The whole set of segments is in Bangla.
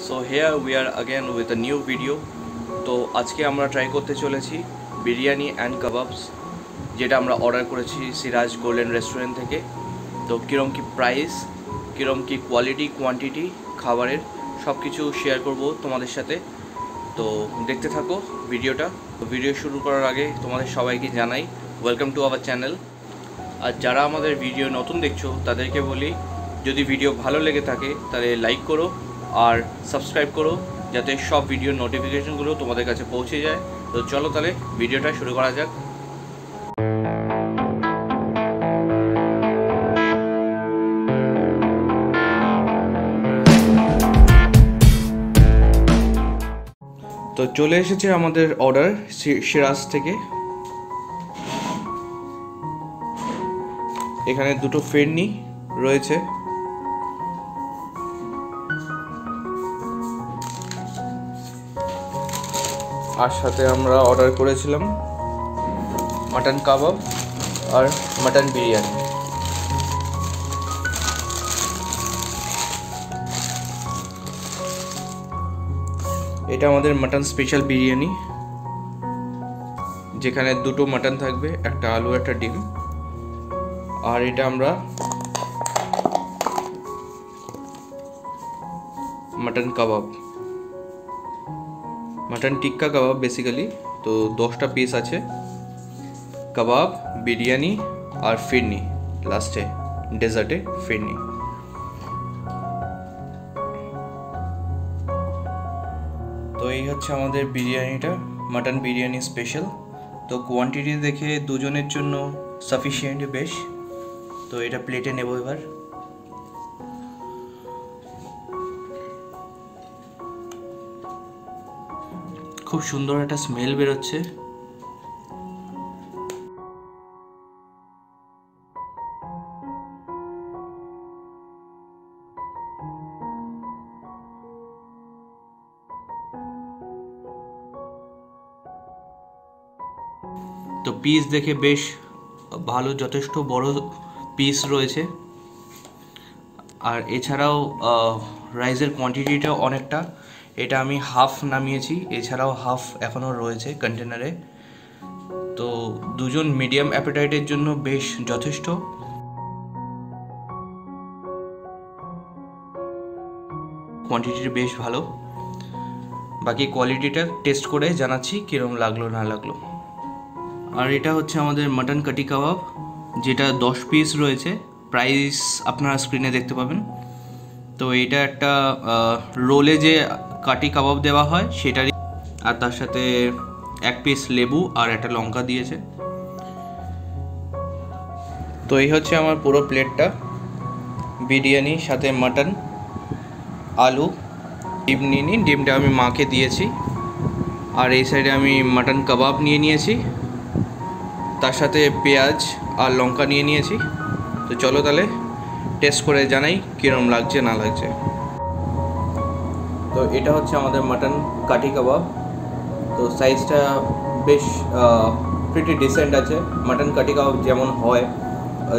So here we are again with a new video. তো আজকে আমরা ট্রাই করতে চলেছি বিরিয়ানি অ্যান্ড কাবাবস, যেটা আমরা অর্ডার করেছি সিরাজ গোল্ডেন রেস্টুরেন্ট থেকে। তো কীরকম কী প্রাইস, কীরকম কী কোয়ালিটি, কোয়ান্টিটি খাবারের সব কিছু শেয়ার করব তোমাদের সাথে। তো দেখতে থাকো ভিডিওটা। ভিডিও শুরু করার আগে তোমাদের সবাইকে জানাই ওয়েলকাম টু আওয়ার চ্যানেল। আর যারা আমাদের ভিডিও নতুন দেখছো তাদেরকে বলি, যদি ভিডিও ভালো লেগে থাকে তাহলে লাইক করো আর সাবস্ক্রাইব করো, যাতে সব ভিডিওর নোটিফিকেশনগুলো তোমাদের কাছে পৌঁছে যায়। তো চলো তাহলে ভিডিওটা শুরু করা যাক। তো চলে এসেছে আমাদের অর্ডার সিরাজ থেকে। এখানে দুটো ফিরনি রয়েছে, আর সাথে আমরা অর্ডার করেছিলাম মাটন কাবাব আর মাটন বিরিয়ানি। এটা আমাদের মাটন স্পেশাল বিরিয়ানি, যেখানে দুটো মাটন থাকবে, একটা আলু একটা ডিম। আর এটা আমরা মাটন কাবাব, মাটন টিক্কা কাবাব বেসিক্যালি। তো 10টা পিস আছে, কাবাব, বিরিয়ানি আর ফিরনি, লাস্টে ডেজার্টে ফিরনি। তো এই হচ্ছে আমাদের বিরিয়ানিটা, মাটন বিরিয়ানি স্পেশাল। তো কোয়ান্টিটি দেখে দুজনের জন্য সাফিসিয়েন্ট বেশ। তো এটা প্লেটে নেব এবার। খুব সুন্দর একটা স্মেল বেরোচ্ছে। তো পিস দেখে বেশ ভালো, যথেষ্ট বড় পিস রয়েছে। আর এছাড়াও রাইসের কোয়ান্টিটিটা অনেকটা, এটা আমি হাফ নামিয়েছি, এছাড়াও হাফ এখনও রয়েছে কন্টেনারে। তো দুজন মিডিয়াম অ্যাপেটাইটের জন্য বেশ যথেষ্ট। কোয়ান্টিটিটা বেশ ভালো। বাকি কোয়ালিটিটা টেস্ট করে জানাচ্ছি কীরকম লাগলো না লাগলো। আর এটা হচ্ছে আমাদের মাটন কাটি কাবাব, যেটা 10 পিস রয়েছে। প্রাইস আপনারা স্ক্রিনে দেখতে পাবেন। তো এটা একটা রোলে যে কাটি কাবাব দেওয়া হয় সেটারই, আর তার সাথে 1 পিস লেবু আর একটা লঙ্কা দিয়েছে। তো এই হচ্ছে আমার পুরো প্লেটটা, বিরিয়ানি সাথে মাটন, আলু, ডিম নিয়ে নিই, ডিমটা আমি মাকে দিয়েছি। আর এই সাইডে আমি মাটন কাবাব নিয়ে নিয়েছি, তার সাথে পেঁয়াজ আর লঙ্কা নিয়ে নিয়েছি। তো চলো তাহলে টেস্ট করে জানাই কীরকম লাগছে না লাগছে। তো এটা হচ্ছে আমাদের মাটন কাটি কাবাব। তো সাইজটা বেশ প্রিটি ডিসেন্ট আছে। মাটন কাটি কাবাব যেমন হয়,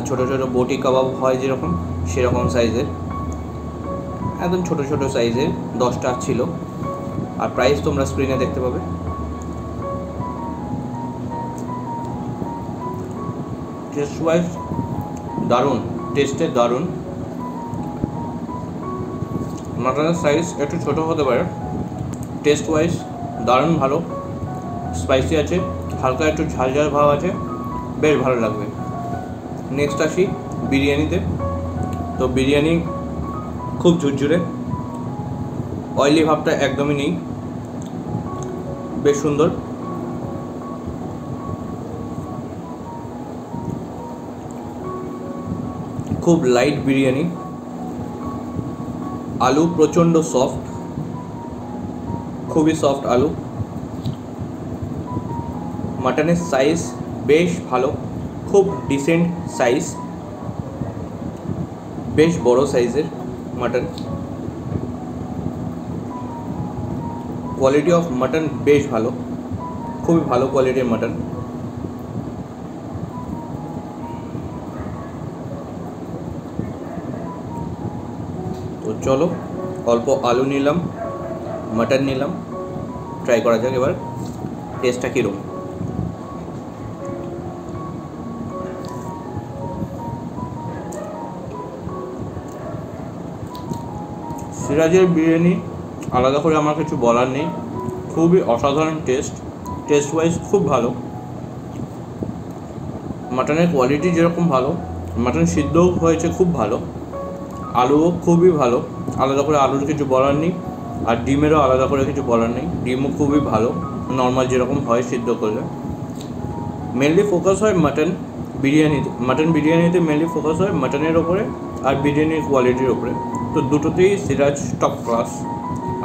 ছোট ছোট বটি কাবাব হয় যেরকম, সেরকম সাইজের, একদম ছোট ছোট সাইজের 10টা ছিল। আর প্রাইস তোমরা স্ক্রিনে দেখতে পাবে। টেস্ট ওয়াইজ দারুণ, টেস্টে দারুণ। মাটনের সাইজ একটু ছোট হতে পারে, টেস্ট ওয়াইজ দারুণ ভালো। স্পাইসি আছে, হালকা একটু ঝাল ঝাল ভাব আছে, বেশ ভালো লাগবে। নেক্সট আসি বিরিয়ানিতে। তো বিরিয়ানি খুব ঝুরঝুরে, অয়েলি ভাবটা একদমই নেই, বেশ সুন্দর। খুব লাইট বিরিয়ানি। আলু প্রচণ্ড সফট, খুবই সফট আলু। মাটনের সাইজ বেশ ভালো, খুব ডিসেন্ট সাইজ, বেশ বড় সাইজের মাটন। কোয়ালিটি অফ মাটন বেশ ভালো, খুবই ভালো কোয়ালিটির মাটন। তো চলো অল্প আলু নিলাম, মাটন নিলাম, ট্রাই করা যাক এবার টেস্টটা কীরকম। সিরাজের বিরিয়ানি আলাদা করে আমার কিছু বলার নেই, খুবই অসাধারণ টেস্ট ওয়াইজ খুব ভালো। মাটনের কোয়ালিটি যেরকম ভালো, মাটন সিদ্ধও হয়েছে খুব ভালো, আলুও খুবই ভালো, আলাদা করে আলুর কিছু বলার নেই। আর ডিমেরও আলাদা করে কিছু বলার নেই, ডিমও খুবই ভালো, নর্মাল যেরকম হয় সিদ্ধ করলে। মেনলি ফোকাস হয় মাটন বিরিয়ানিতে মেনলি ফোকাস হয় মাটনের ওপরে আর বিরিয়ানির কোয়ালিটির ওপরে। তো দুটোতেই সিরাজ টপ ক্লাস,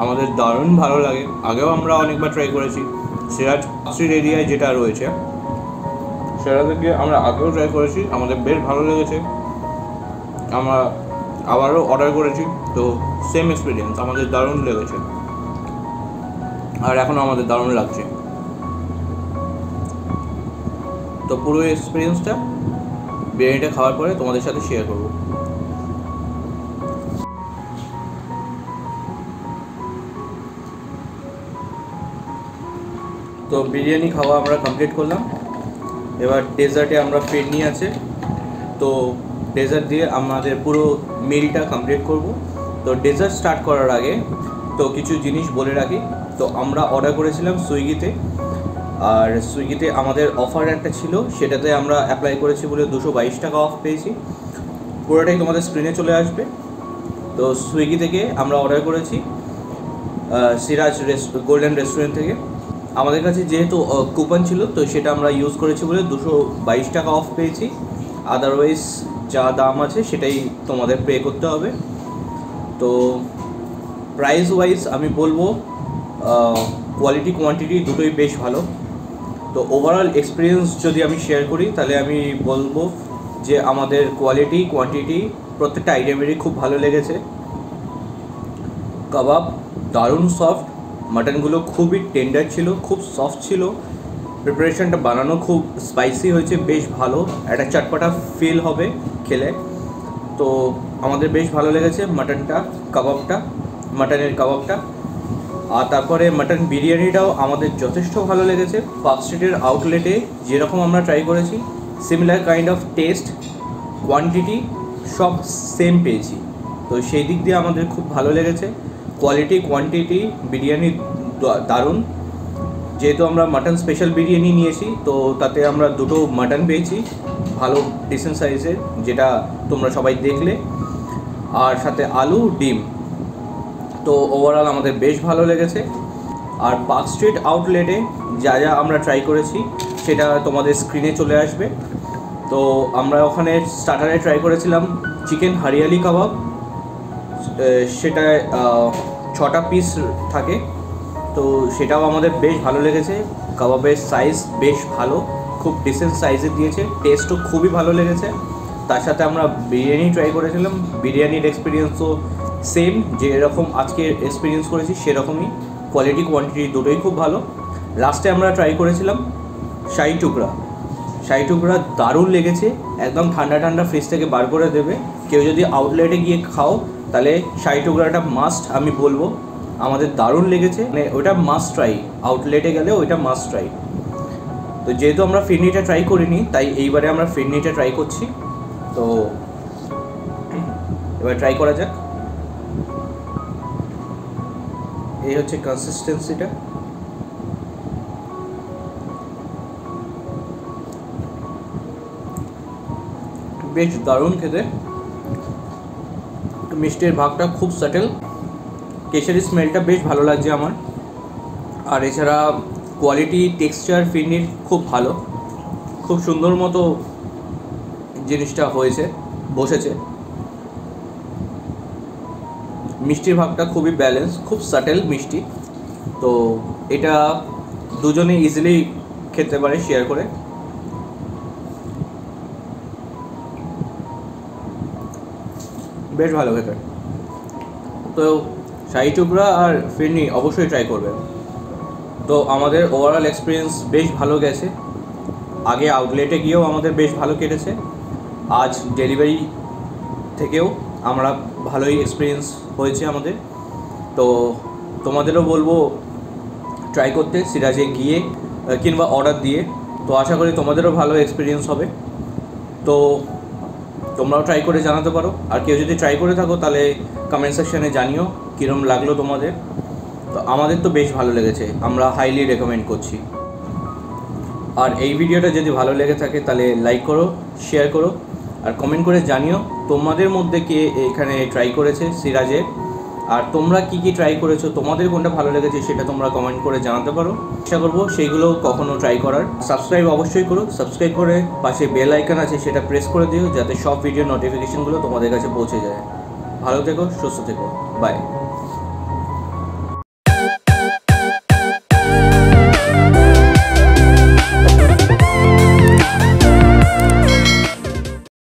আমাদের দারুণ ভালো লাগে। আগেও আমরা অনেকবার ট্রাই করেছি, সিরাজ স্ট্রিট এরিয়ায় যেটা রয়েছে সেটা থেকে আমরা আগেও ট্রাই করেছি, আমাদের বেশ ভালো লেগেছে, আমরা আবারও অর্ডার করেছি। তো সেম এক্সপিরিয়েন্স, আমাদের দারুণ লেগেছে আর এখনও আমাদের দারুণ লাগছে। তো পুরো এক্সপিরিয়েন্সটা বিরিয়ানিটা খাওয়ার পরে তোমাদের সাথে শেয়ার করব। তো বিরিয়ানি খাওয়া আমরা কমপ্লিট করলাম, এবার ডেজার্টে আমরা ফিরনি আছে, তো ডেজার্ট দিয়ে আমাদের পুরো মিলটা কমপ্লিট করব। তো ডেজার্ট স্টার্ট করার আগে তো কিছু জিনিস বলে রাখি। তো আমরা অর্ডার করেছিলাম সুইগিতে, আর সুইগিতে আমাদের অফার একটা ছিল, সেটাতে আমরা অ্যাপ্লাই করেছি বলে 222 টাকা অফ পেয়েছি। পুরোটাই তোমাদের স্ক্রিনে চলে আসবে। তো সুইগি থেকে আমরা অর্ডার করেছি সিরাজ গোল্ডেন রেস্টুরেন্ট থেকে। আমাদের কাছে যেহেতু কুপন ছিল তো সেটা আমরা ইউজ করেছি বলে 222 টাকা অফ পেয়েছি। আদারওয়াইজ যা দাম আছে সেটাই তোমাদের পে করতে হবে। তো প্রাইস ওয়াইজ আমি বলবো কোয়ালিটি কোয়ান্টিটি দুটোই বেশ ভালো। তো ওভারঅল এক্সপিরিয়েন্স যদি আমি শেয়ার করি তাহলে আমি বলবো যে আমাদের কোয়ালিটি কোয়ান্টিটি প্রত্যেকটা আইটেমেরই খুব ভালো লেগেছে। কাবাব দারুণ সফট, মাটনগুলো খুবই টেন্ডার ছিল, খুব সফট ছিল, প্রিপারেশনটা বানানো খুব স্পাইসি হয়েছে, বেশ ভালো, একটা চটপটা ফিল হবে খেলে। তো আমাদের বেশ ভালো লেগেছে মাটনের কাবাবটা। আর তারপরে মাটন বিরিয়ানিটাও আমাদের যথেষ্ট ভালো লেগেছে। পার্ক স্ট্রিটের আউটলেটে যেরকম আমরা ট্রাই করেছি similar kind of test, quantity সব সেম পেয়েছি। তো সেই দিক দিয়ে আমাদের খুব ভালো লেগেছে। কোয়ালিটি কোয়ান্টিটি বিরিয়ানি দারুণ। যেহেতু আমরা মাটন স্পেশাল বিরিয়ানি নিয়েছি তো তাতে আমরা দুটো মাটন পেয়েছি ভালো ডিসেন্ট সাইজের, যেটা তোমরা সবাই দেখলে, আর সাথে আলু ডিম। তো ওভারঅল আমাদের বেশ ভালো লেগেছে। আর পার্ক স্ট্রিট আউটলেটে যা যা আমরা ট্রাই করেছি সেটা তোমাদের স্ক্রিনে চলে আসবে। তো আমরা ওখানে স্টার্টারে ট্রাই করেছিলাম চিকেন হরিয়ালি কাবাব, সেটায় 6টা পিস থাকে। তো সেটাও আমাদের বেশ ভালো লেগেছে। কাবাবের সাইজ বেশ ভালো, খুব ডিসেন্ট সাইজে দিয়েছে, টেস্টও খুবই ভালো লেগেছে। তার সাথে আমরা বিরিয়ানি ট্রাই করেছিলাম, বিরিয়ানির এক্সপিরিয়েন্সও সেম যেরকম আজকে এক্সপিরিয়েন্স করেছি সেরকমই, কোয়ালিটি কোয়ান্টিটি দুটোই খুব ভালো। লাস্টে আমরা ট্রাই করেছিলাম শাহি টুকরা দারুণ লেগেছে, একদম ঠান্ডা ঠান্ডা ফ্রিজ থেকে বার করে দেবে। কেউ যদি আউটলেটে গিয়ে খাও তাহলে শাহি টুকরাটা মাস্ট আমি বলবো, আমাদের দারুণ লেগেছে, মানে ওইটা মাস্ট ট্রাই, আউটলেটে গেলে ওইটা মাস্ট ট্রাই। তো যেহেতু আমরা ফিরনিটা ট্রাই করিনি তাই এইবারে আমরা ফিরনিটা ট্রাই করছি। তো এবার ট্রাই করা যাক। এই হচ্ছে কনসিস্টেন্সিটা। বেশ দারুণ খেতে, মিষ্টির ভাগটা খুব সাটেল, কেশারি স্মেলটা বেশ ভালো লাগছে আমার। আর এছাড়া কোয়ালিটি টেক্সচার ফিরনির খুব ভালো, খুব সুন্দর মতো জিনিসটা বসেছে। মিষ্টির ভাগটা খুবই ব্যালেন্স, খুব সাটেল মিষ্টি। তো এটা দুজনে ইজিলি খেতে পারে শেয়ার করে। বেশ ভালো খেতে। তো শাহি টুকরা আর ফিরনি অবশ্যই ট্রাই করবেন। তো আমাদের ওভারঅল এক্সপিরিয়েন্স বেশ ভালো গেছে। আগে আউটলেটে গিয়েও আমাদের বেশ ভালো কেটেছে, আজ ডেলিভারি থেকেও আমরা ভালোই এক্সপিরিয়েন্স হয়েছে আমাদের। তো তোমাদেরও বলবো ট্রাই করতে সিরাজে গিয়ে কিংবা অর্ডার দিয়ে। তো আশা করি তোমাদেরও ভালো এক্সপিরিয়েন্স হবে। তো তোমরাও ট্রাই করে জানাতে পারো, আর কেউ যদি ট্রাই করে থাকো তাহলে কমেন্ট সেকশানে জানিও কীরকম লাগলো তোমাদের। তো আমাদের তো বেশ ভালো লেগেছে, আমরা হাইলি রেকমেন্ড করছি। আর এই ভিডিওটা যদি ভালো লেগে থাকে তাহলে লাইক করো, শেয়ার করো, আর কমেন্ট করে জানিও তোমাদের মধ্যে কে এখানে ট্রাই করেছে সিরাজে, আর তোমরা কি কি ট্রাই করেছো, তোমাদের কোনটা ভালো লেগেছে সেটা তোমরা কমেন্ট করে জানাতে পারো। চেষ্টা করবো সেইগুলো কখনো ট্রাই করার। সাবস্ক্রাইব অবশ্যই করো, সাবস্ক্রাইব করে পাশে বেল আইকন আছে সেটা প্রেস করে দিও, যাতে সব ভিডিও নোটিফিকেশনগুলো তোমাদের কাছে পৌঁছে যায়। ভালো থেকো, সুস্থ থেকো, বাই।